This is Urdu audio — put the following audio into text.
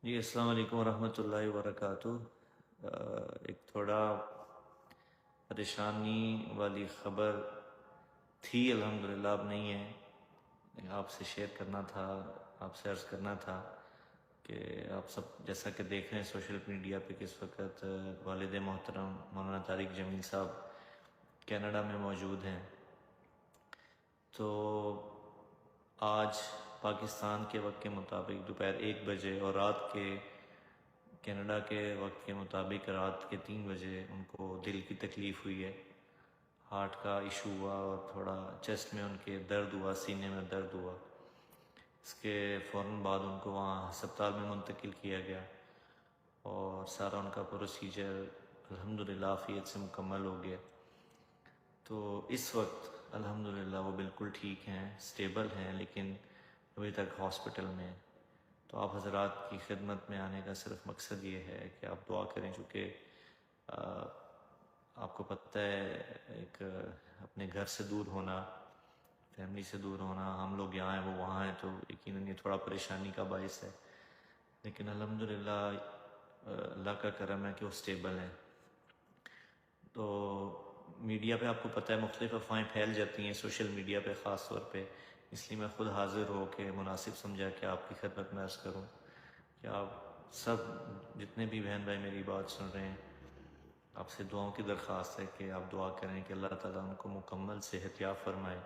جی السلام علیکم ورحمۃ اللہ وبرکاتہ۔ ایک تھوڑا پریشانی والی خبر تھی، الحمدللہ اب نہیں ہے۔ آپ سے شیئر کرنا تھا، آپ سے عرض کرنا تھا کہ آپ سب جیسا کہ دیکھ رہے ہیں سوشل میڈیا پہ کس وقت والد محترم مولانا طارق جمیل صاحب کینیڈا میں موجود ہیں۔ تو آج پاکستان کے وقت کے مطابق دوپہر 1 بجے اور رات کے کینیڈا کے وقت کے مطابق رات کے 3 بجے ان کو دل کی تکلیف ہوئی ہے، ہارٹ کا ایشو ہوا اور تھوڑا چیسٹ میں ان کے درد ہوا، سینے میں درد ہوا۔ اس کے فوراً بعد ان کو وہاں ہسپتال میں منتقل کیا گیا اور سارا ان کا پروسیجر الحمدللہ عافیت سے مکمل ہو گیا۔ تو اس وقت الحمدللہ وہ بالکل ٹھیک ہیں، سٹیبل ہیں، لیکن ابھی تک ہاسپٹل میں ہیں۔ تو آپ حضرات کی خدمت میں آنے کا صرف مقصد یہ ہے کہ آپ دعا کریں، چونکہ آپ کو پتہ ہے ایک اپنے گھر سے دور ہونا، فیملی سے دور ہونا، ہم لوگ یہاں ہیں وہ وہاں ہیں، تو یقیناً یہ تھوڑا پریشانی کا باعث ہے، لیکن الحمدللہ اللہ کا کرم ہے کہ وہ سٹیبل ہیں۔ تو میڈیا پہ آپ کو پتہ ہے مختلف افواہیں پھیل جاتی ہیں، سوشل میڈیا پہ خاص طور پہ، اس لیے میں خود حاضر ہو کے مناسب سمجھا کہ آپ کی خدمت میں عرض کروں کہ آپ سب جتنے بھی بہن بھائی میری بات سن رہے ہیں، آپ سے دعاؤں کی درخواست ہے کہ آپ دعا کریں کہ اللہ تعالیٰ ان کو مکمل صحت یاب فرمائے۔